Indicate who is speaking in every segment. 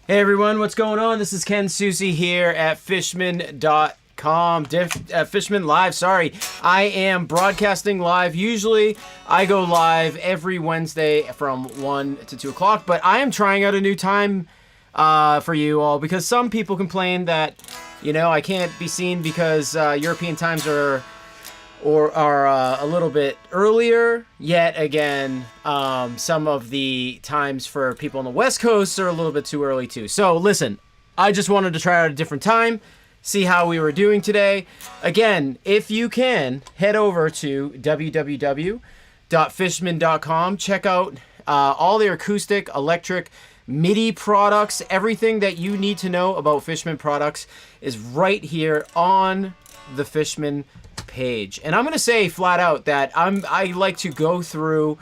Speaker 1: Hey everyone, what's going on? This is Ken Susi here at Fishman.com. Fishman Live, sorry. I am broadcasting live. Usually I go live every Wednesday from 1 to 2 o'clock, but I am trying out a new time for you all because some people complain that, I can't be seen because European times are a little bit earlier. Yet again, some of the times for people on the West Coast are a little bit too early too. So listen, I just wanted to try out a different time, see how we were doing today. Again, if you can, head over to www.fishman.com. Check out all their acoustic, electric, MIDI products. Everything that you need to know about Fishman products is right here on the Fishman page. And I'm going to say flat out that I like to go through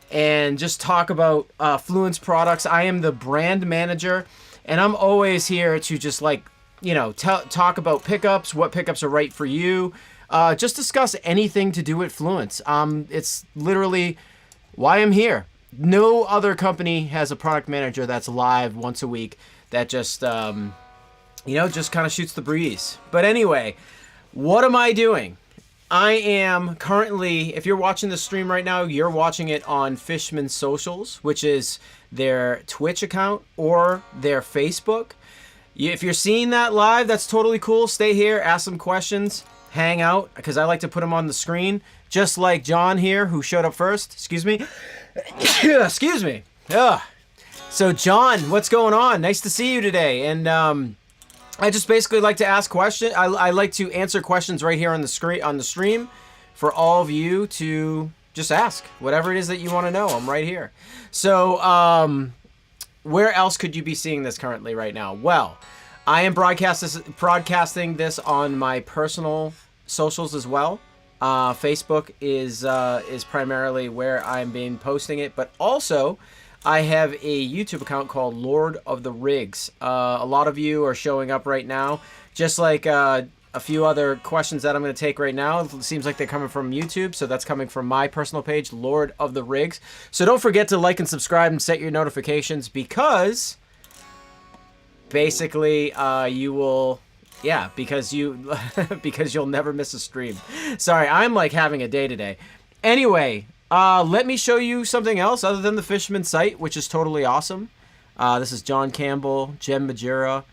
Speaker 1: and just talk about Fluence products. I am the brand manager, and I'm always here to just talk about pickups, what pickups are right for you, just discuss anything to do with Fluence. It's literally why I'm here. No other company has a product manager that's live once a week that just just kind of shoots the breeze. But anyway, what am I doing? I am currently, if you're watching the stream right now, you're watching it on Fishman Socials, which is their Twitch account or their Facebook. If you're seeing that live, that's totally cool. Stay here, ask some questions, hang out, because I like to put them on the screen, just like John here, who showed up first. Excuse me. Excuse me. Ugh. So John, what's going on? Nice to see you today. And I just basically like to ask questions. I like to answer questions right here on the screen, on the stream, for all of you to just ask whatever it is that you want to know. I'm right here. So where else could you be seeing this currently right now? Well, I am broadcasting this on my personal socials as well. Facebook is primarily where I'm being posting it, but also I have a YouTube account called Lord of the Rigs. A lot of you are showing up right now, just like a few other questions that I'm going to take right now. It seems like they're coming from YouTube, so that's coming from my personal page, Lord of the Rigs. So don't forget to like and subscribe and set your notifications, because basically you will, because you'll never miss a stream. Sorry, I'm like having a day today. Anyway, let me show you something else other than the Fishman site, which is totally awesome. This is John Campbell, Jem Majura,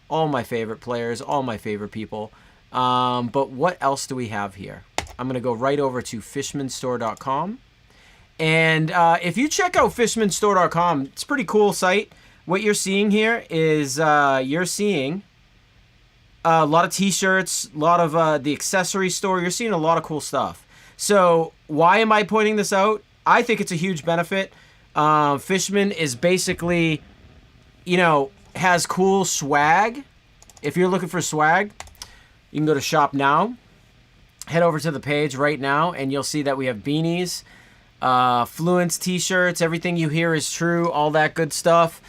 Speaker 1: all my favorite players, all my favorite people. But what else do we have here? I'm going to go right over to fishmanstore.com. And if you check out fishmanstore.com, it's a pretty cool site. What you're seeing here is you're seeing a lot of t-shirts, a lot of the accessory store. You're seeing a lot of cool stuff. So why am I pointing this out? I think it's a huge benefit. Fishman is basically, has cool swag. If you're looking for swag, you can go to Shop Now. Head over to the page right now, and you'll see that we have beanies, Fluence t-shirts, everything you hear is true, all that good stuff.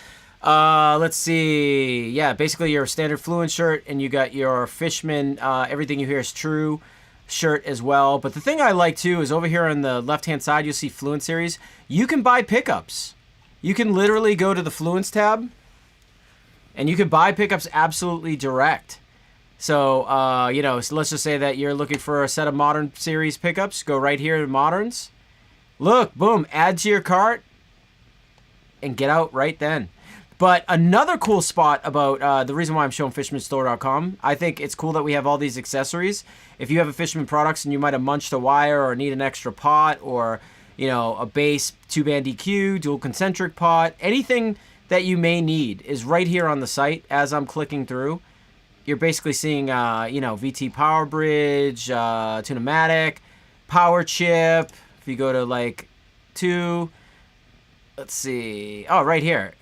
Speaker 1: Let's see. Yeah, basically your standard Fluence shirt, and you got your Fishman, everything you hear is true shirt as well. But the thing I like too is over here on the left hand side you'll see Fluence series. You can buy pickups. You can literally go to the Fluence tab and you can buy pickups absolutely direct. So so let's just say that you're looking for a set of modern series pickups. Go right here to moderns. Look, boom, add to your cart and get out right then. But another cool spot about the reason why I'm showing fishmanstore.com, I think it's cool that we have all these accessories. If you have a Fishman products and you might have munched a wire or need an extra pot or, a bass 2-band EQ, dual concentric pot, anything that you may need is right here on the site. As I'm clicking through, you're basically seeing, VT Power Bridge, Tunematic, Power Chip. If you go to let's see. Oh, right here.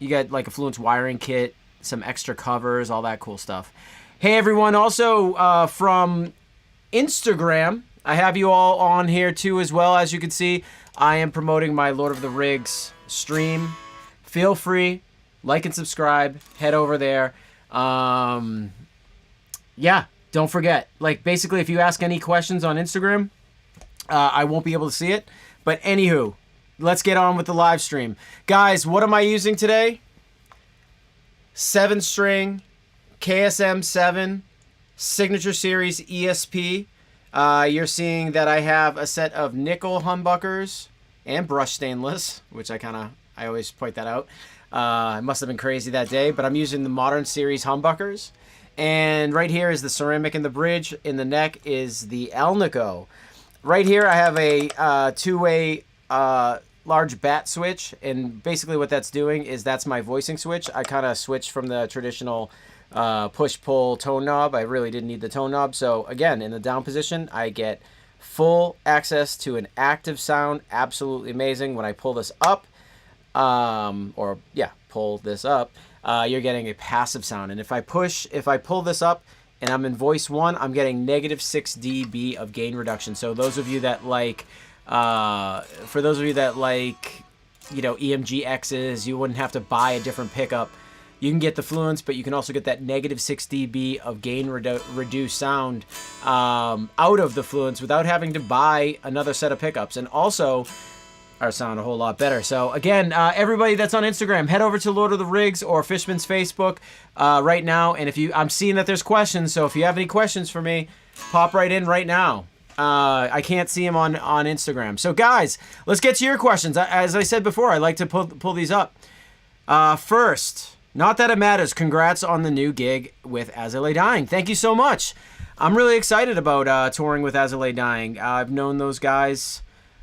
Speaker 1: You got like a Fluence wiring kit, some extra covers, all that cool stuff. Hey, everyone. Also, from Instagram, I have you all on here too as well. As you can see, I am promoting my Lord of the Rigs stream. Feel free, like and subscribe. Head over there. Don't forget. Basically, if you ask any questions on Instagram, I won't be able to see it. But anywho, let's get on with the live stream. Guys, what am I using today? 7-string, KSM 7, Signature Series ESP. You're seeing that I have a set of nickel humbuckers and brushed stainless, which I always point that out. I must have been crazy that day, but I'm using the Modern Series humbuckers. And right here is the ceramic in the bridge. In the neck is the Alnico. Right here I have a two-way large bat switch, and basically what that's doing is that's my voicing switch. I kind of switched from the traditional push-pull tone knob. I really didn't need the tone knob. So again, in the down position, I get full access to an active sound. Absolutely amazing. When I pull this up, pull this up, you're getting a passive sound. And if I pull this up and I'm in voice 1, I'm getting -6 dB of gain reduction. So those of you that like, EMG X's, you wouldn't have to buy a different pickup. You can get the Fluence, but you can also get that -6 dB of gain reduced sound out of the Fluence without having to buy another set of pickups. And also, our sound a whole lot better. So again, everybody that's on Instagram, head over to Lord of the Rigs or Fishman's Facebook right now. And I'm seeing that there's questions, so if you have any questions for me, pop right in right now. I can't see them on Instagram. So guys, let's get to your questions. As I said before, I like to pull these up. First, not that it matters, congrats on the new gig with Azile Dying. Thank you so much. I'm really excited about touring with Azile Dying. I've known those guys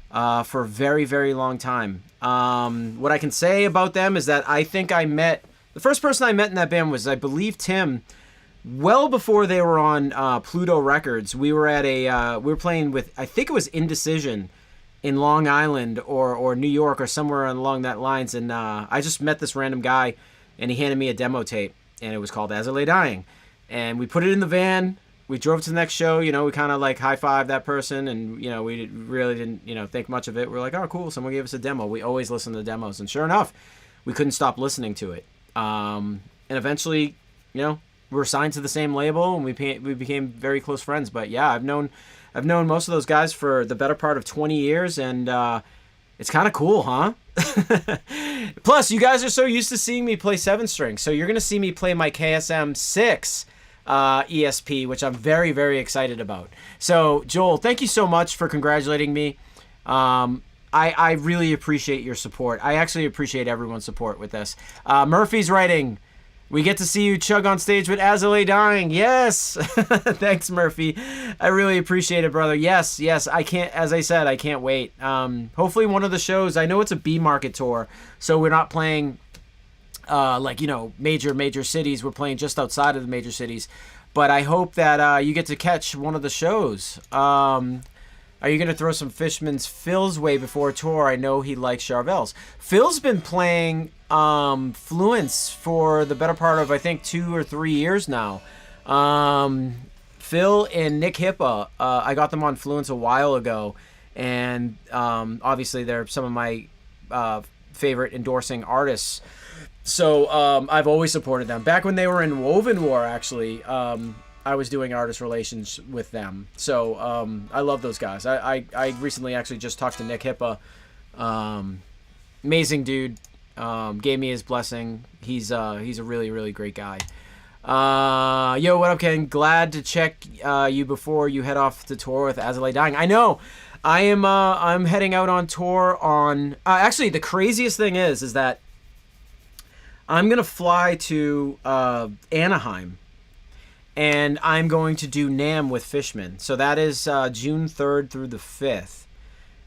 Speaker 1: for a very, very long time. What I can say about them is that I think the first person I met in that band was, I believe, Tim, well before they were on Pluto Records. We were at we were playing with, I think it was Indecision in Long Island or New York or somewhere along that lines, and I just met this random guy, and he handed me a demo tape, and it was called Azile Dying, and we put it in the van. We drove to the next show, we kind of like high-fived that person, and, we really didn't, think much of it. We're like, oh, cool, someone gave us a demo. We always listen to demos, and sure enough, we couldn't stop listening to it. And eventually, we were signed to the same label, and we became very close friends. But yeah, I've known most of those guys for the better part of 20 years, and it's kind of cool, huh? Plus, you guys are so used to seeing me play 7-string, so you're going to see me play my KSM 6 ESP, which I'm very, very excited about. So, Joel, thank you so much for congratulating me. I really appreciate your support. I actually appreciate everyone's support with this. Murphy's writing, we get to see you chug on stage with Azile Dying. Yes. Thanks, Murphy. I really appreciate it, brother. Yes. I can't, as I said, I can't wait. Hopefully one of the shows, I know it's a B market tour, so we're not playing major cities. We're playing just outside of the major cities. But I hope that you get to catch one of the shows. Are you going to throw some Fishman's Phil's way before a tour? I know he likes Charvel's. Phil's been playing Fluence for the better part of, I think, 2 or 3 years now. Phil and Nick Hippa, I got them on Fluence a while ago. And obviously they're some of my favorite endorsing artists. So I've always supported them. Back when they were in Woven War, actually, I was doing artist relations with them. So I love those guys. I recently actually just talked to Nick Hippa. Amazing dude. Gave me his blessing. He's a really, really great guy. Yo, what up, Ken? Glad to check you before you head off to tour with Azile Dying. I know. I'm heading out on tour on... actually, the craziest thing is that I'm going to fly to Anaheim, and I'm going to do Namm with Fishman. So that is June 3rd through the 5th.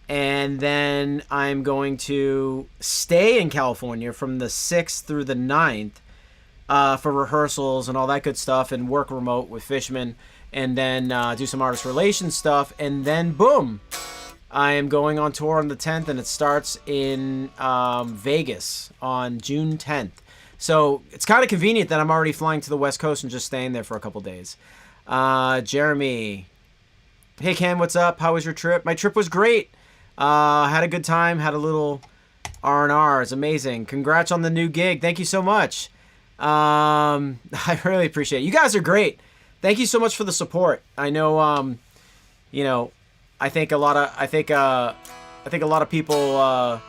Speaker 1: And then I'm going to stay in California from the 6th through the 9th for rehearsals and all that good stuff, and work remote with Fishman, and then do some artist relations stuff. And then, boom, I am going on tour on the 10th, and it starts in Vegas on June 10th. So it's kind of convenient that I'm already flying to the West Coast and just staying there for a couple days. Jeremy. Hey, Ken, what's up? How was your trip? My trip was great. Had a good time. Had a little R&R. It's amazing. Congrats on the new gig. Thank you so much. I really appreciate it. You guys are great. Thank you so much for the support. I know, I think a lot of people,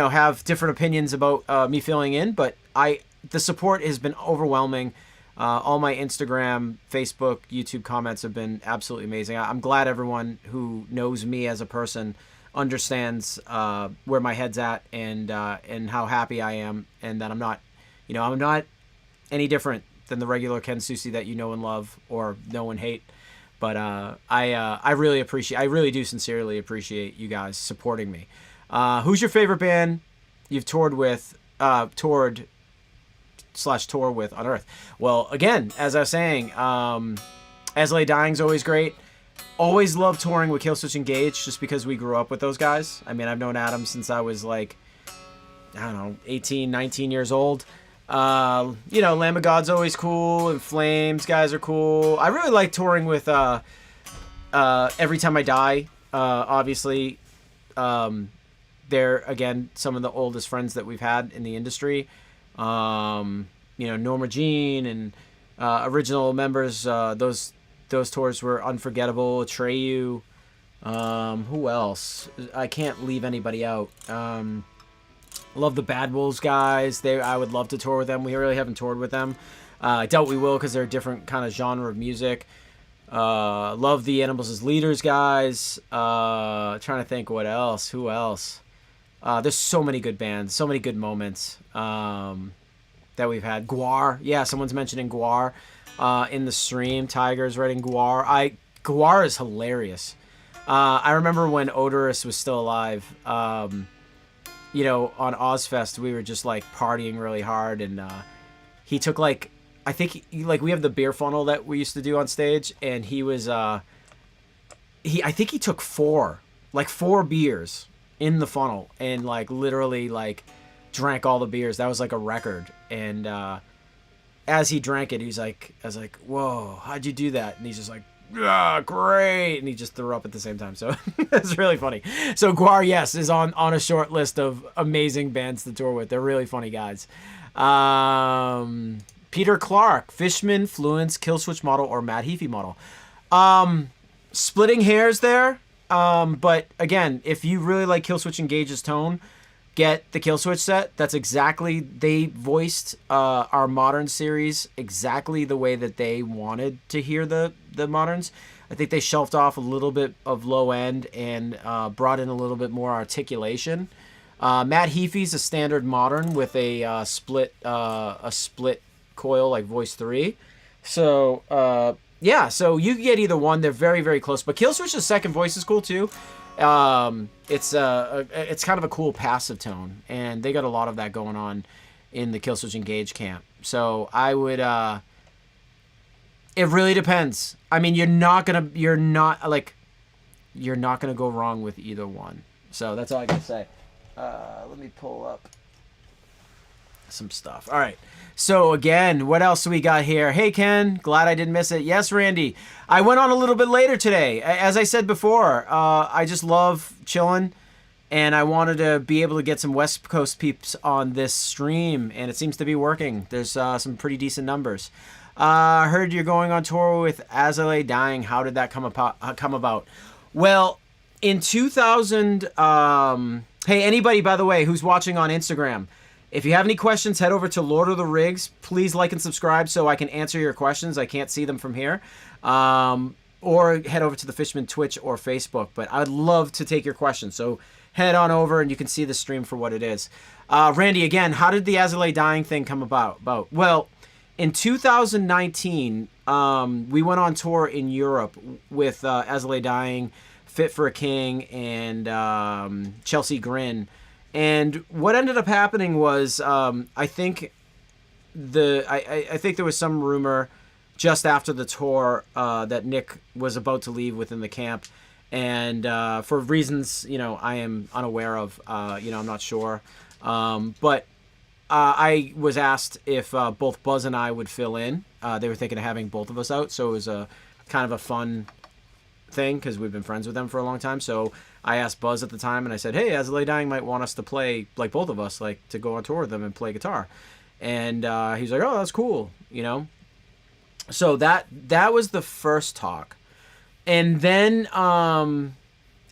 Speaker 1: have different opinions about me filling in, but I the support has been overwhelming. All my Instagram, Facebook, YouTube comments have been absolutely amazing. I'm glad everyone who knows me as a person understands where my head's at and how happy I am, and that I'm not, I'm not any different than the regular Ken Susi that you know and love or know and hate. But I really do sincerely appreciate you guys supporting me. Who's your favorite band you've toured with? Tour with Unearthed. Well, again, as I was saying, Azile Dying's always great. Always loved touring with Killswitch Engage just because we grew up with those guys. I mean, I've known Adam since I was like, I don't know, 18, 19 years old. Lamb of God's always cool, and Flames guys are cool. I really like touring with Every Time I Die. Obviously, they're, again, some of the oldest friends that we've had in the industry. Norma Jean and original members, those tours were unforgettable. Treyu, who else? I can't leave anybody out. Love the Bad Wolves guys. I would love to tour with them. We really haven't toured with them. I doubt we will because they're a different kind of genre of music. Love the Animals as Leaders guys. Trying to think what else. Who else? There's so many good bands, so many good moments that we've had. Guar. Yeah, someone's mentioning Guar in the stream. Tiger's writing Guar. Guar is hilarious. I remember when Odorous was still alive, on Ozfest, we were just, like, partying really hard, and he took, like, I think, we have the beer funnel that we used to do on stage, and he was, I think he took four beers in the funnel and literally drank all the beers. That was like a record. And as he drank it, I was like, whoa, how'd you do that? And he's just like, yeah, great. And he just threw up at the same time. So it's really funny. So Guar, yes, is on a short list of amazing bands to tour with. They're really funny guys. Peter Clark, Fishman, Fluence, Killswitch model, or Matt Heafy model. Splitting hairs there. But again, if you really like Killswitch Engage's tone, get the Killswitch set. That's exactly, they voiced our Modern series exactly the way that they wanted to hear the Moderns. I think they shelved off a little bit of low end and brought in a little bit more articulation. Matt Heafy's a standard Modern with a split coil like Voice 3. So yeah, so you can get either one. They're very, very close. But Killswitch's second voice is cool too. It's kind of a cool passive tone, and they got a lot of that going on in the Killswitch Engage camp. So I would. It really depends. I mean, you're not gonna go wrong with either one. So that's all I can say. Let me pull up some stuff. All right. So again, what else do we got here? Hey Ken, glad I didn't miss it. Yes, Randy, I went on a little bit later today. As I said before, I just love chilling, and I wanted to be able to get some West Coast peeps on this stream, and it seems to be working. There's some pretty decent numbers. I heard you're going on tour with Azile Dying. How did that come about? Well, in 2000, hey, anybody, by the way, who's watching on Instagram, if you have any questions, head over to Lord of the Rigs. Please like and subscribe so I can answer your questions. I can't see them from here. Or head over to the Fishman Twitch or Facebook. But I'd love to take your questions. So head on over and you can see the stream for what it is. Randy, again, how did the Azile Dying thing come about? Well, in 2019, we went on tour in Europe with Azile Dying, Fit for a King, and Chelsea Grin. And what ended up happening was, I think there was some rumor just after the tour that Nick was about to leave within the camp, and for reasons I am unaware of, I'm not sure, but I was asked if both Buzz and I would fill in. They were thinking of having both of us out, so it was a kind of a fun thing because we've been friends with them for a long time. So I asked Buzz at the time, and I said, hey, Azile Dying might want us to play, like both of us, like to go on tour with them and play guitar. And he's like, oh, that's cool, So that was the first talk. And then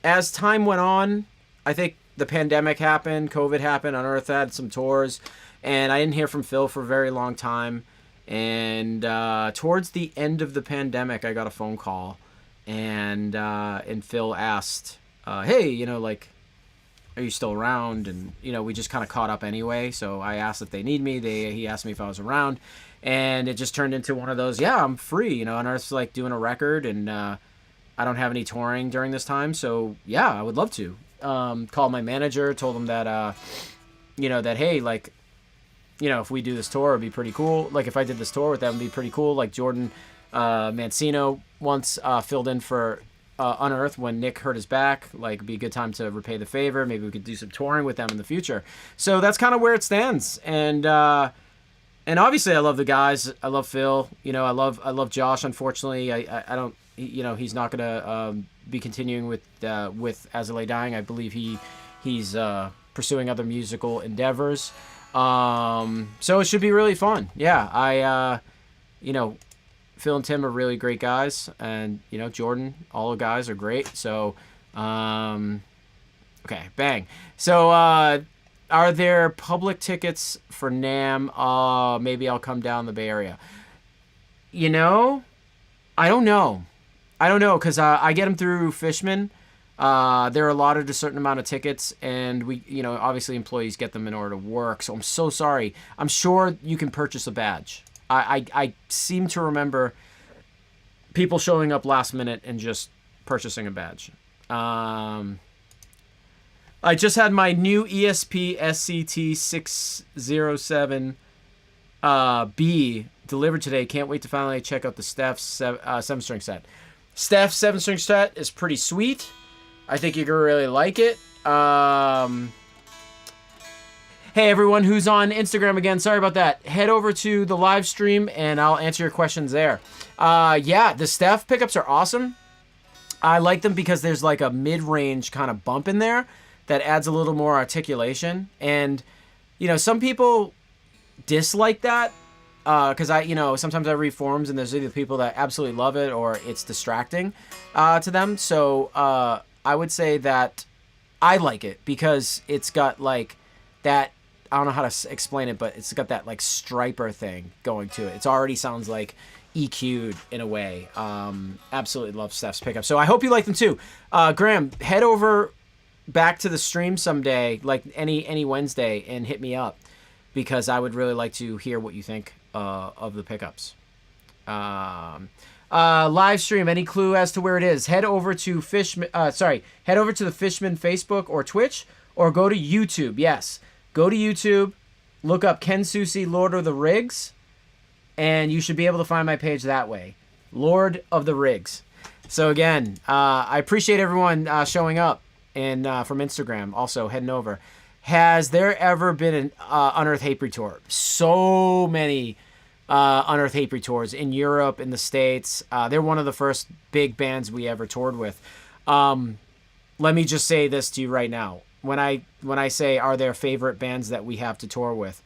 Speaker 1: as time went on, I think the pandemic happened, COVID happened, Unearthed had some tours, And I didn't hear from Phil for a very long time. And towards the end of the pandemic, I got a phone call, and Phil asked, "Hey, like, are you still around?" And we just kind of caught up anyway. So I asked if they need me. He asked me if I was around, and it just turned into one of those. Yeah, I'm free. Unearth's like doing a record, and I don't have any touring during this time. So yeah, I would love to. Called my manager, told him that that hey, like, if we do this tour, it'd be pretty cool. Like, if I did this tour with them, it'd be pretty cool. Like, Jordan Mancino once filled in for Unearthed when Nick hurt his back. Like, it'd be a good time to repay the favor. Maybe we could do some touring with them in the future. So that's kind of where it stands. And obviously, I love the guys. I love Phil. I love Josh. Unfortunately, I don't. He's not gonna be continuing with Azile Dying. I believe he's pursuing other musical endeavors. So it should be really fun. Yeah, Phil and Tim are really great guys, and Jordan, all the guys are great. So, okay, bang. So, are there public tickets for Namm? Maybe I'll come down the Bay Area. I don't know, because I get them through Fishman. They're allotted a certain amount of tickets, and we, obviously employees get them in order to work. So I'm so sorry. I'm sure you can purchase a badge. I seem to remember people showing up last minute and just purchasing a badge. I just had my new ESP SCT 607 B delivered today. Can't wait to finally check out the Steph's 7-string set. Steph's 7-string set is pretty sweet. I think you're going to really like it. Hey, everyone who's on Instagram again, sorry about that. Head over to the live stream, and I'll answer your questions there. Yeah, the Steph pickups are awesome. I like them because there's like a mid-range kind of bump in there that adds a little more articulation. And, some people dislike that because sometimes I read forums, and there's either people that absolutely love it or it's distracting to them. So I would say that I like it because it's got like that, I don't know how to explain it, but it's got that like striper thing going to it. It already sounds like EQ'd in a way. Absolutely love Steph's pickup. So I hope you like them too. Graham, head over back to the stream someday, like any Wednesday, and hit me up because I would really like to hear what you think of the pickups. Live stream, any clue as to where it is? Head over to head over to the Fishman Facebook or Twitch, or go to YouTube. Yes, go to YouTube, look up Ken Susi, Lord of the Rigs, and you should be able to find my page that way. Lord of the Rigs. So again, I appreciate everyone showing up and from Instagram also heading over. Has there ever been an Unearthed Hatebreed tour? So many Unearthed Hatebreed tours in Europe, in the States. They're one of the first big bands we ever toured with. Let me just say this to you right now. When I say are there favorite bands that we have to tour with,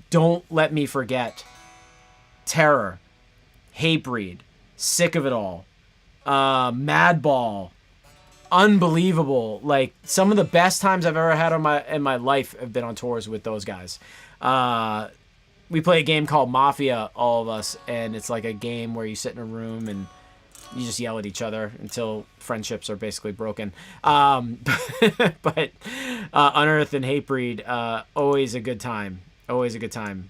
Speaker 1: don't let me forget Terror, Hatebreed, Sick of It All, Madball, Unbelievable. Like, some of the best times I've ever had in my life have been on tours with those guys. We play a game called Mafia, all of us, and it's like a game where you sit in a room and you just yell at each other until friendships are basically broken. But Unearthed and Hatebreed, always a good time. Always a good time.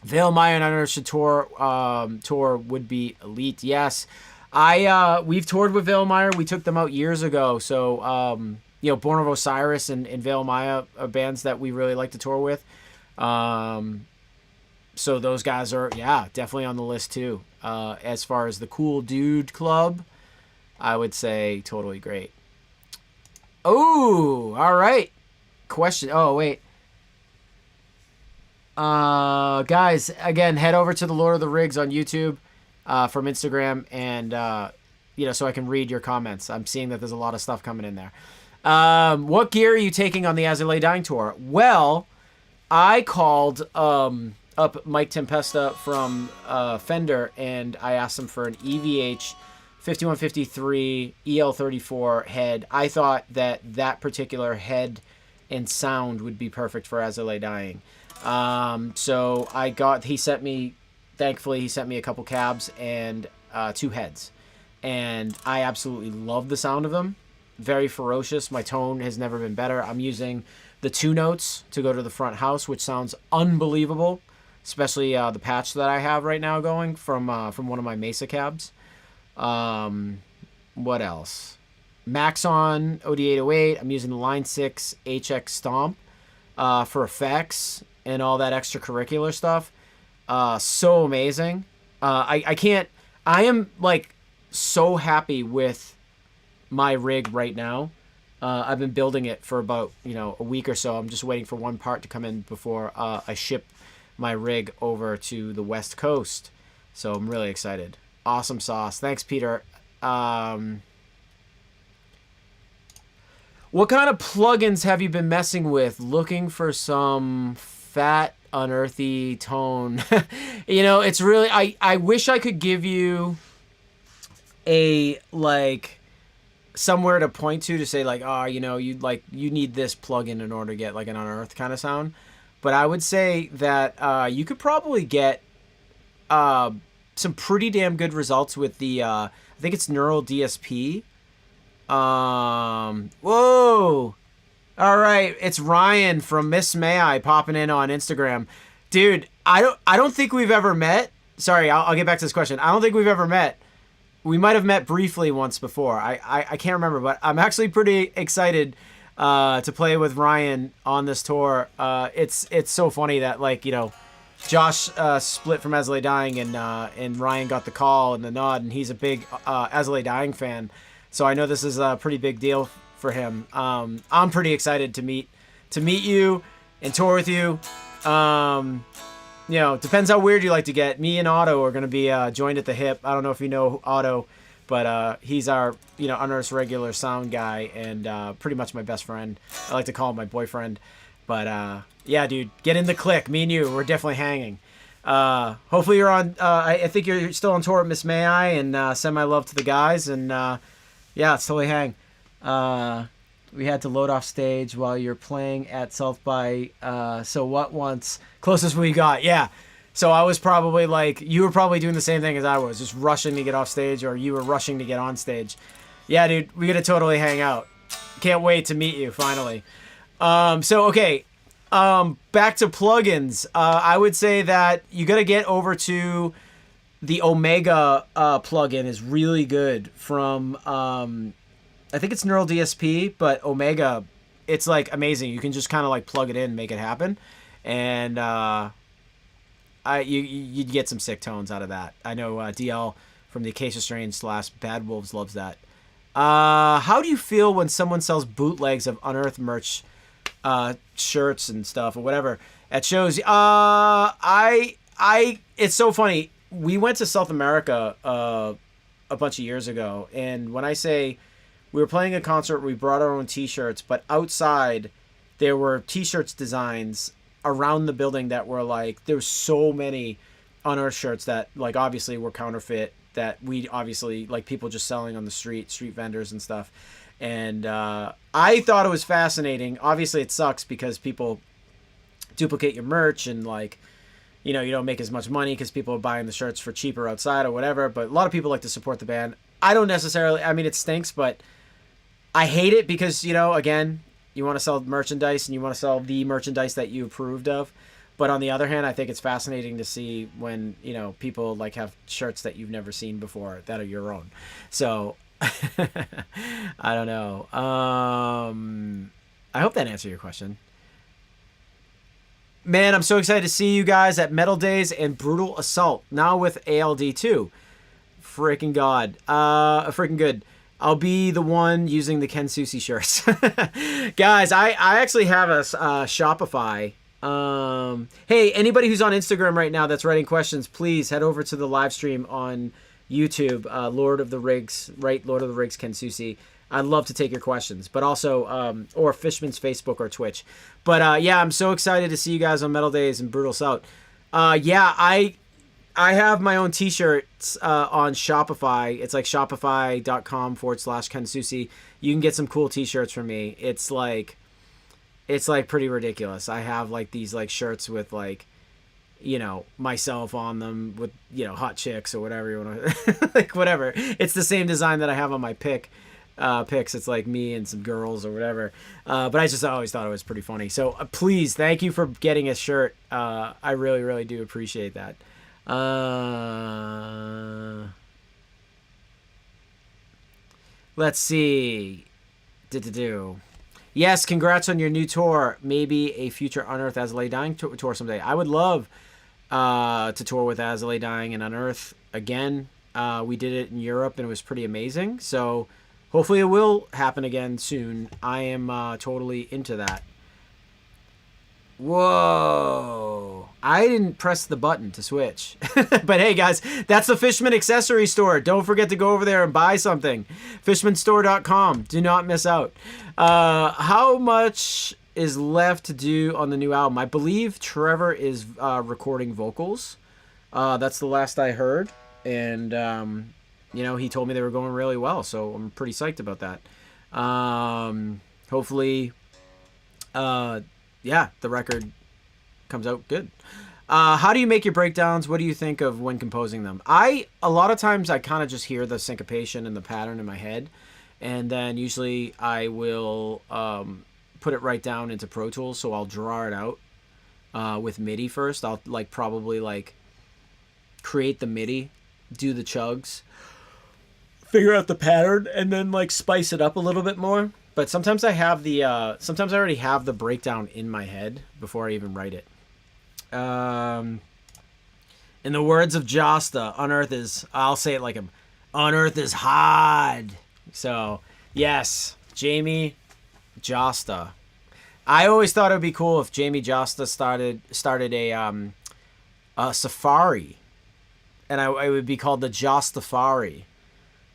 Speaker 1: Vale Maya and Unearthed should tour would be elite. Yes. We've toured with Vale Maya. We took them out years ago. So, Born of Osiris and Vale Maya are bands that we really like to tour with. So those guys are, definitely on the list too. As far as the Cool Dude Club, I would say totally great. Oh, all right. Question. Oh, wait. Guys, again, head over to the Lord of the Rigs on YouTube from Instagram, and so I can read your comments. I'm seeing that there's a lot of stuff coming in there. What gear are you taking on the Azile Dying tour? Well, I called up Mike Tempesta from Fender, and I asked him for an EVH 5153 EL34 head. I thought that particular head and sound would be perfect for Azile Dying. So thankfully he sent me a couple cabs and 2 heads. And I absolutely love the sound of them. Very ferocious. My tone has never been better. I'm using the 2 notes to go to the front house, which sounds unbelievable. Especially the patch that I have right now going from one of my Mesa cabs. What else? Maxon OD808. I'm using the Line 6 HX Stomp for effects and all that extracurricular stuff. So amazing. I am like so happy with my rig right now. I've been building it for about a week or so. I'm just waiting for one part to come in before I ship my rig over to the West Coast. So I'm really excited. Awesome sauce. Thanks, Peter. What kind of plugins have you been messing with? Looking for some fat, unearthy tone. It's really, I wish I could give you a, like, somewhere to point to say, like, you need this plugin in order to get, like, an unearthed kind of sound. But I would say that you could probably get some pretty damn good results with the, I think it's Neural DSP. Whoa. All right, it's Ryan from Miss May I popping in on Instagram. Dude, I don't think we've ever met. Sorry, I'll get back to this question. I don't think we've ever met. We might have met briefly once before. I can't remember, but I'm actually pretty excited to play with Ryan on this tour. It's so funny that, like, Josh split from Azile Dying, and Ryan got the call and the nod, and he's a big Azile Dying fan. So I know this is a pretty big deal for him. I'm pretty excited to meet you and tour with you. Depends how weird you like to get. Me and Otto are going to be joined at the hip. I don't know if you know Otto, but he's our Unearthed regular sound guy and pretty much my best friend. I like to call him my boyfriend. But yeah, dude, get in the click. Me and you, we're definitely hanging. Hopefully you're on. I think you're still on tour at Miss May I, and send my love to the guys. And yeah, it's totally hang. We had to load off stage while you're playing at South by So What once. Closest we got, yeah. So I was probably like, you were probably doing the same thing as I was, just rushing to get off stage, or you were rushing to get on stage. Yeah, dude, we gotta totally hang out. Can't wait to meet you, finally. Okay. Back to plugins. I would say that you gotta get over to the Omega plugin is really good from, I think it's Neural DSP, but Omega, it's like amazing. You can just kind of like plug it in and make it happen. And you'd get some sick tones out of that. I know DL from the Acacia Strain / Bad Wolves loves that. How do you feel when someone sells bootlegs of Unearthed merch, shirts and stuff or whatever at shows? It's so funny. We went to South America a bunch of years ago, and when I say we were playing a concert, we brought our own t-shirts, but outside there were t-shirts designs around the building that were like, there was so many Unearthed shirts that like obviously were counterfeit, that we obviously like people just selling on the street vendors and stuff. And I thought it was fascinating. Obviously it sucks because people duplicate your merch and like, you don't make as much money because people are buying the shirts for cheaper outside or whatever. But a lot of people like to support the band. I don't necessarily, I mean, it stinks, but I hate it because, again, you want to sell merchandise and you want to sell the merchandise that you approved of. But on the other hand, I think it's fascinating to see when, people like have shirts that you've never seen before that are your own. So I don't know. I hope that answered your question. Man, I'm so excited to see you guys at Metal Days and Brutal Assault, now with ALD too. Freaking God. Freaking good. I'll be the one using the Ken Susi shirts. Guys, I actually have a Shopify. Hey, anybody who's on Instagram right now that's writing questions, please head over to the live stream on YouTube, Lord of the Rigs, right? Lord of the Rigs, Ken Susi. I'd love to take your questions, but also, or Fishman's Facebook or Twitch. But yeah, I'm so excited to see you guys on Metal Days and Brutal Assault. Yeah, I have my own t-shirts on Shopify. It's like shopify.com/Ken Susi. You can get some cool t-shirts from me. It's like, It's like pretty ridiculous. I have like these like shirts with like, you know, myself on them with, you know, hot chicks or whatever you want to, like whatever. It's the same design that I have on my pics. It's like me and some girls or whatever. But I just always thought it was pretty funny. So please, thank you for getting a shirt. I really, really do appreciate that. Let's see. Yes, congrats on your new tour. Maybe a future Unearthed Azile Dying tour someday. I would love to tour with Azile Dying and Unearthed again. We did it in Europe and it was pretty amazing. So hopefully it will happen again soon. I am totally into that. Whoa. I didn't press the button to switch. But hey, guys, that's the Fishman accessory store. Don't forget to go over there and buy something. Fishmanstore.com. Do not miss out. How much is left to do on the new album? I believe Trevor is recording vocals. That's the last I heard. And, you know, he told me they were going really well. So I'm pretty psyched about that. Hopefully, yeah, the record comes out good. How do you make your breakdowns? What do you think of when composing them? A lot of times I kind of just hear the syncopation and the pattern in my head, and then usually I will put it right down into Pro Tools. So I'll draw it out with MIDI first. I'll probably create the MIDI, do the chugs, figure out the pattern, and then spice it up a little bit more. But sometimes I have sometimes I already have the breakdown in my head before I even write it. In the words of Josta, Unearthed is, I'll say it like him, Unearthed is hard. So, yes, Jamie Josta. I always thought it would be cool if Jamie Josta started a safari. And it would be called the Jostafari.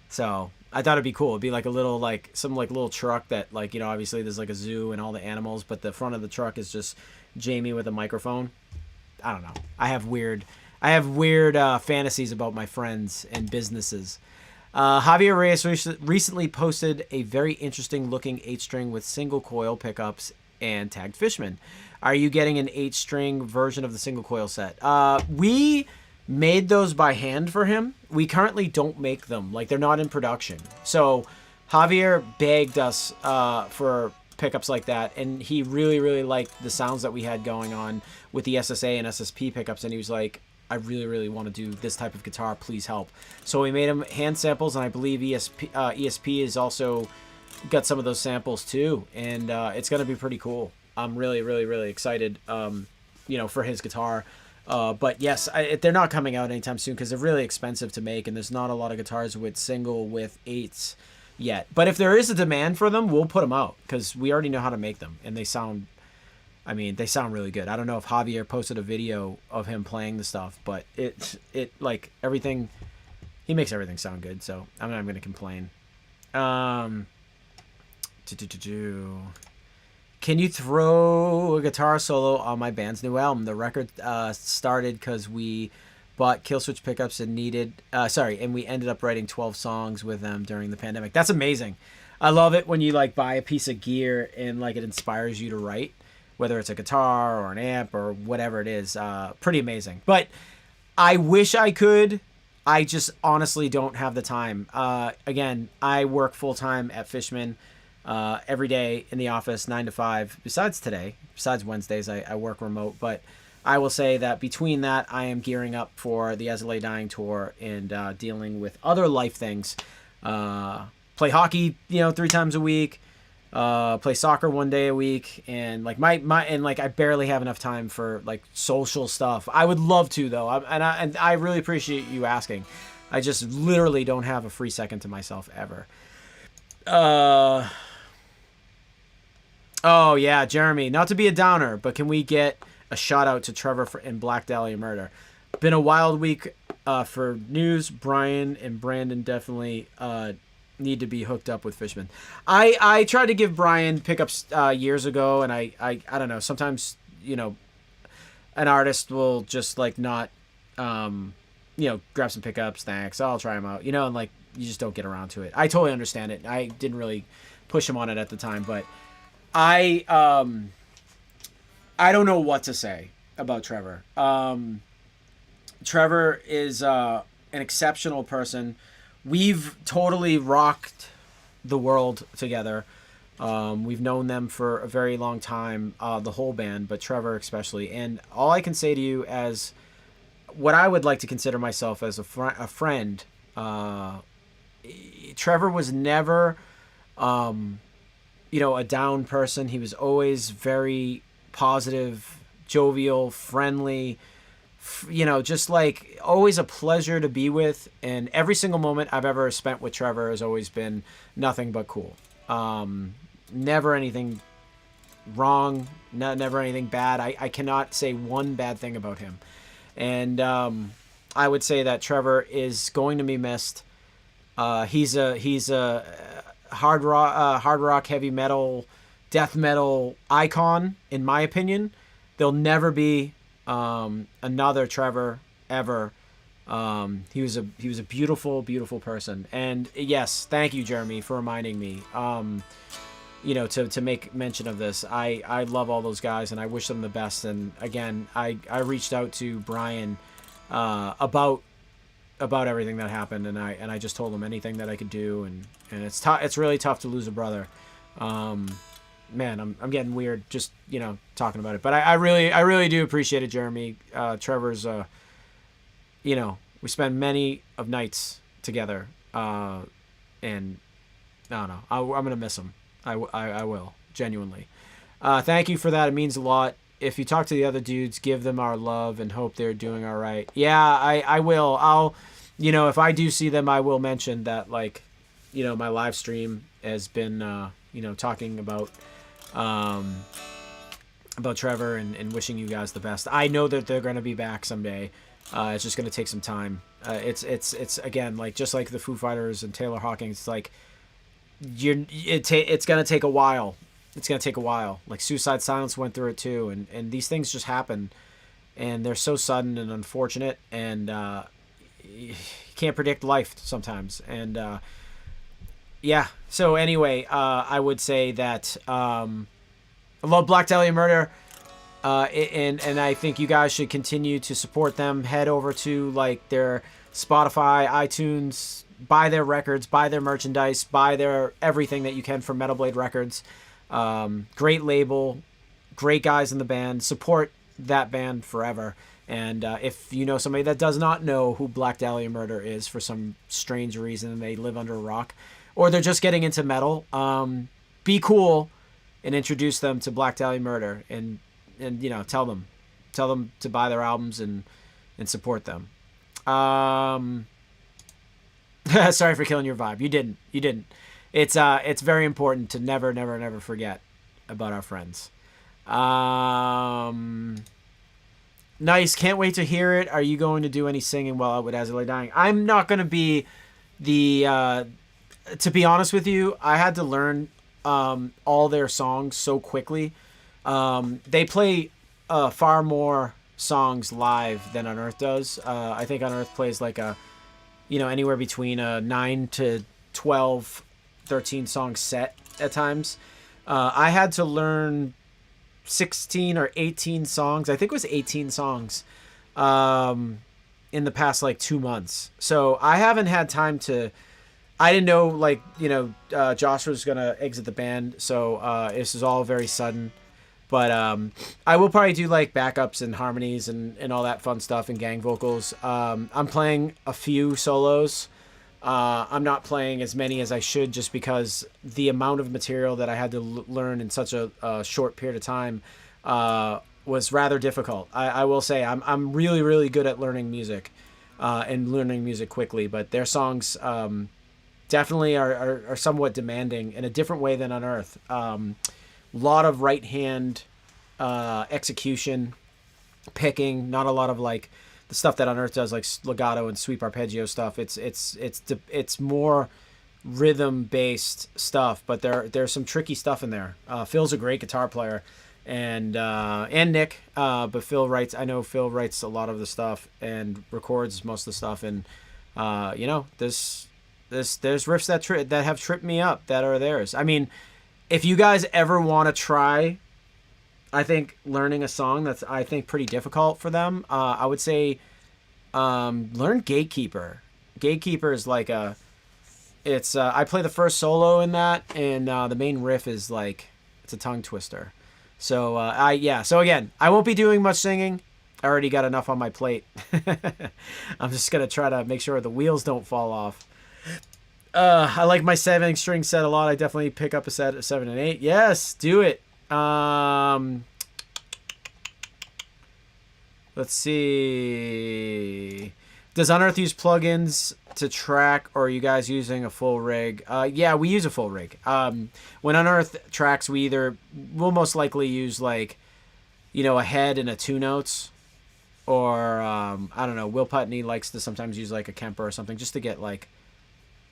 Speaker 1: So, I thought it'd be cool. It'd be like a little, some little truck that, you know, obviously there's a zoo and all the animals, but the front of the truck is just Jamie with a microphone. I don't know. I have weird fantasies about my friends and businesses. Javier Reyes recently posted a very interesting looking 8-string with single coil pickups and tagged Fishman. Are you getting an 8-string version of the single coil set? We made those by hand for him. We currently don't make them. They're not in production. So Javier begged us for pickups like that, and he really, really liked the sounds that we had going on with the SSA and SSP pickups, and he was like, I really, really want to do this type of guitar. Please help. So we made him hand samples, and I believe ESP has also got some of those samples too, and it's going to be pretty cool. I'm really, really, really excited, you know, for his guitar. But yes, they're not coming out anytime soon because they're really expensive to make, and there's not a lot of guitars with single with 8s yet. But if there is a demand for them, we'll put them out because we already know how to make them, and they sound really good. I don't know if Javier posted a video of him playing the stuff, but everything, he makes everything sound good, so I'm not going to complain. Can you throw a guitar solo on my band's new album? The record started because we bought Killswitch pickups and and we ended up writing 12 songs with them during the pandemic. That's amazing. I love it when you buy a piece of gear and it inspires you to write, whether it's a guitar or an amp or whatever it is. Pretty amazing. But I wish I could. I just honestly don't have the time. Again, I work full time at Fishman. Every day in the office, 9 to 5. Besides Wednesdays, I work remote. But I will say that between that, I am gearing up for the Azile Dying tour and dealing with other life things. Play hockey, 3 times a week. Play soccer 1 day a week, and I barely have enough time for social stuff. I would love to though, and I really appreciate you asking. I just literally don't have a free second to myself ever. Oh yeah, Jeremy. Not to be a downer, but can we get a shout out to Trevor in Black Dahlia Murder? Been a wild week for news. Brian and Brandon definitely need to be hooked up with Fishman. I tried to give Brian pickups years ago, and I don't know. Sometimes an artist will just not grab some pickups. Thanks, I'll try them out. And you just don't get around to it. I totally understand it. I didn't really push him on it at the time, but I I don't know what to say about Trevor. Trevor is an exceptional person. We've totally rocked the world together. We've known them for a very long time, the whole band, but Trevor especially. And all I can say to you as what I would like to consider myself as a friend, Trevor was never, a down person. He was always very positive, jovial, friendly, just like always a pleasure to be with. And every single moment I've ever spent with Trevor has always been nothing but cool. Never anything wrong, never anything bad. I cannot say one bad thing about him. And I would say that Trevor is going to be missed. He's a hard rock, heavy metal, death metal icon, in my opinion. There'll never be another Trevor ever. He was a beautiful, beautiful person. And yes, thank you, Jeremy, for reminding me. To make mention of this. I love all those guys and I wish them the best. And again, I reached out to Brian about everything that happened, and I just told him anything that I could do, and it's really tough to lose a brother. Man, I'm getting weird just talking about it, but I really do appreciate it, Jeremy. Trevor's we spend many of nights together, and I don't know, I'm gonna miss him. I will, genuinely. Thank you for that. It means a lot. If you talk to the other dudes, give them our love and hope they're doing all right. Yeah, I will. I'll, if I do see them, I will mention that, my live stream has been, talking about Trevor and wishing you guys the best. I know that they're going to be back someday. It's just going to take some time. It's again, just like the Foo Fighters and Taylor Hawkins, it's like, it's gonna take a while. It's gonna take a while. Like Suicide Silence went through it too, and these things just happen, and they're so sudden and unfortunate, and you can't predict life sometimes. And yeah. So anyway, I would say that I love Black Dahlia Murder, and I think you guys should continue to support them. Head over to their Spotify, iTunes. Buy their records, buy their merchandise, buy their everything that you can from Metal Blade Records. Great label, great guys in the band. Support that band forever. And if you know somebody that does not know who Black Dahlia Murder is for some strange reason and they live under a rock, or they're just getting into metal, be cool and introduce them to Black Dahlia Murder, and tell them to buy their albums and support them. Sorry for killing your vibe. You didn't. It's very important to never forget about our friends. Nice. Can't wait to hear it. Are you going to do any singing while out with Azile Dying? I'm not going to be to be honest with you, I had to learn all their songs so quickly. They play far more songs live than Unearthed does. I think Unearthed plays anywhere between a 9 to 12, 13 song set at times. I had to learn 16 or 18 songs. I think it was 18 songs in the past 2 months. So I haven't had time to... I didn't know Josh was going to exit the band. So this is all very sudden. But I will probably do backups and harmonies and all that fun stuff and gang vocals. I'm playing a few solos. I'm not playing as many as I should just because the amount of material that I had to learn in such a short period of time was rather difficult. I will say I'm really, really good at learning music and learning music quickly, but their songs definitely are somewhat demanding in a different way than Unearthed. Lot of right hand execution, picking, not a lot of the stuff that Unearthed does, legato and sweep arpeggio stuff. It's more rhythm based stuff, but there's some tricky stuff in there. Phil's a great guitar player, and Nick, but I know Phil writes a lot of the stuff and records most of the stuff, and there's riffs that have tripped me up that are theirs. I mean, if you guys ever want to try I think learning a song that's, I think, pretty difficult for them, I would say learn Gatekeeper. Gatekeeper is like a, it's I play the first solo in that, and the main riff is like, it's a tongue twister. So so again, I won't be doing much singing. I already got enough on my plate. I'm just gonna try to make sure the wheels don't fall off. I like my 7-string set a lot. I definitely pick up a set of 7 and 8. Yes, do it. Let's see. Does Unearthed use plugins to track, or are you guys using a full rig? Yeah, we use a full rig. When Unearthed tracks, we'll most likely use like, a head and a 2 notes, or I don't know. Will Putney likes to sometimes use like a Kemper or something just to get like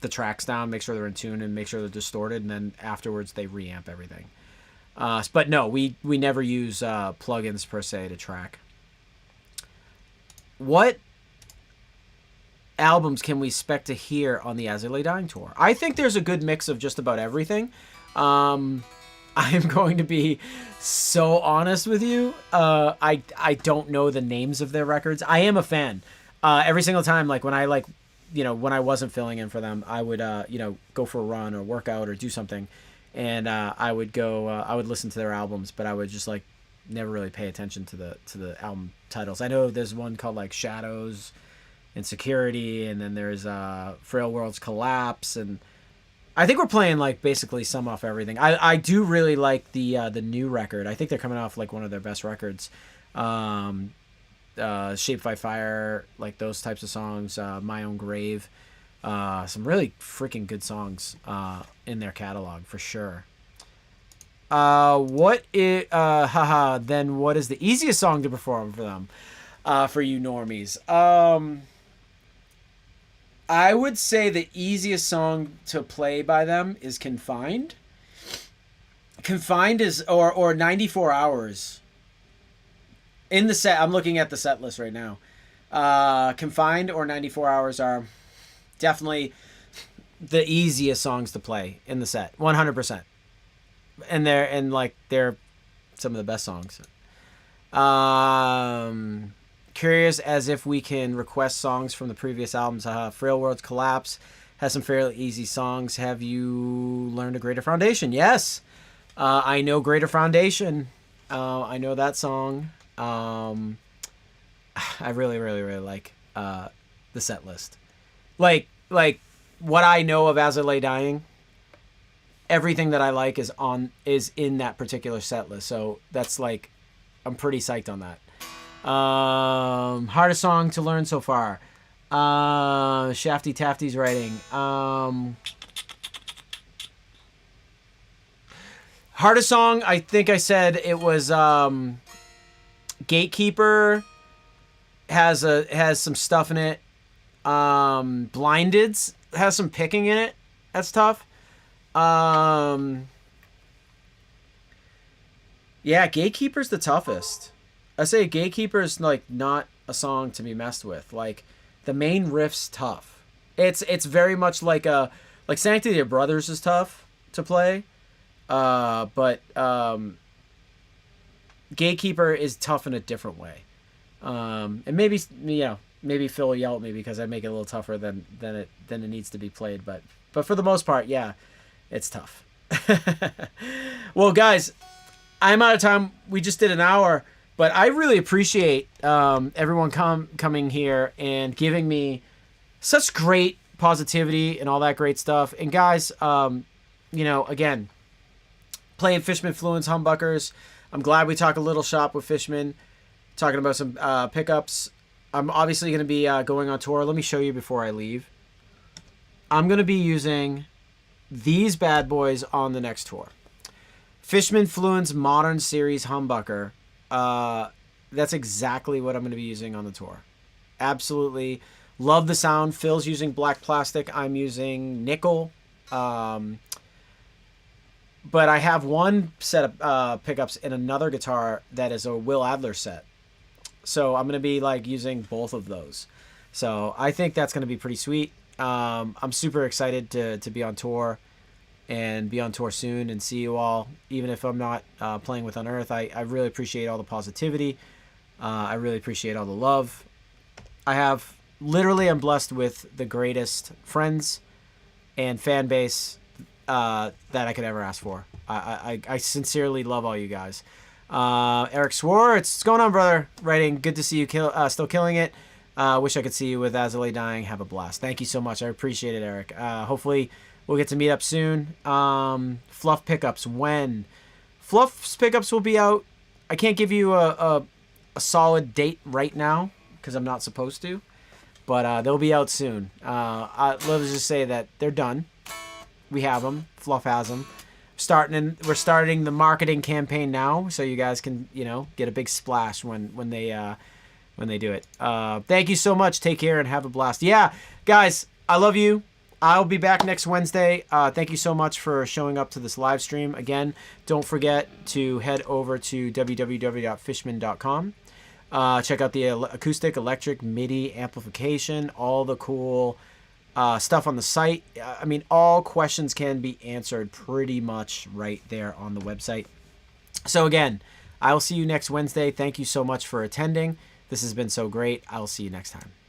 Speaker 1: the tracks down, make sure they're in tune, and make sure they're distorted, and then afterwards they reamp everything. But no, we never use plugins per se to track. What albums can we expect to hear on the Azile Dying Tour? I think there's a good mix of just about everything. I am going to be so honest with you. I don't know the names of their records. I am a fan. Every single time, like when I when I wasn't filling in for them, I would go for a run or work out or do something, and I would listen to their albums, but I would just like never really pay attention to the album titles. I know there's one called like Shadows, Insecurity, and then there's Frail Worlds Collapse, and I think we're playing like basically some off everything. I do really like the new record. I think they're coming off like one of their best records. Shaped by Fire, like those types of songs, My Own Grave, some really freaking good songs in their catalog for sure. Then what is the easiest song to perform for them, for you normies? I would say the easiest song to play by them is Confined. Confined is, or 94 Hours. In the set, I'm looking at the set list right now. Confined or 94 Hours are definitely the easiest songs to play in the set, 100%. And they're some of the best songs. Curious as if we can request songs from the previous albums. Frail Worlds Collapse has some fairly easy songs. Have you learned a Greater Foundation? Yes. I know Greater Foundation. I know that song. I really, really, really like the set list. Like what I know of Azile Dying, everything that I like is in that particular set list. So that's like, I'm pretty psyched on that. Hardest song to learn so far. Shafty Tafty's writing. Hardest song, I think I said it was Gatekeeper. Has some stuff in it. Blinded has some picking in it. That's tough. Yeah, Gatekeeper's the toughest. I say Gatekeeper's like not a song to be messed with. Like the main riff's tough. It's very much like Sanctity of Brothers is tough to play. But Gatekeeper is tough in a different way. And maybe Phil will yell at me because I make it a little tougher than it needs to be played. But for the most part, yeah, it's tough. Well, guys, I'm out of time. We just did an hour, but I really appreciate everyone coming here and giving me such great positivity and all that great stuff. And guys, again, playing Fishman Fluence humbuckers. I'm glad we talked a little shop with Fishman, talking about some pickups. I'm obviously going to be going on tour. Let me show you before I leave. I'm going to be using these bad boys on the next tour. Fishman Fluence Modern Series humbucker. That's exactly what I'm going to be using on the tour. Absolutely love the sound. Phil's using black plastic. I'm using nickel. But I have one set of pickups in another guitar that is a Will Adler set. So I'm going to be like using both of those. So I think that's going to be pretty sweet. I'm super excited to be on tour. and be on tour soon and see you all, even if I'm not playing with Unearthed. I really appreciate all the positivity. I really appreciate all the love. I'm blessed with the greatest friends and fan base that I could ever ask for. I sincerely love all you guys. Eric Swartz, what's going on, brother? Writing, good to see you still killing it. Wish I could see you with Azile dying. Have a blast. Thank you so much. I appreciate it, Eric. Hopefully we'll get to meet up soon. Fluff pickups, when? Fluff's pickups will be out. I can't give you a solid date right now because I'm not supposed to, but they'll be out soon. Let's just say that they're done. We have them. Fluff has them. We're starting the marketing campaign now, so you guys can get a big splash when they do it. Thank you so much. Take care and have a blast. Yeah, guys, I love you. I'll be back next Wednesday. Thank you so much for showing up to this live stream. Again, don't forget to head over to www.fishman.com. Check out the acoustic, electric, MIDI amplification, all the cool stuff on the site. I mean, all questions can be answered pretty much right there on the website. So again, I'll see you next Wednesday. Thank you so much for attending. This has been so great. I'll see you next time.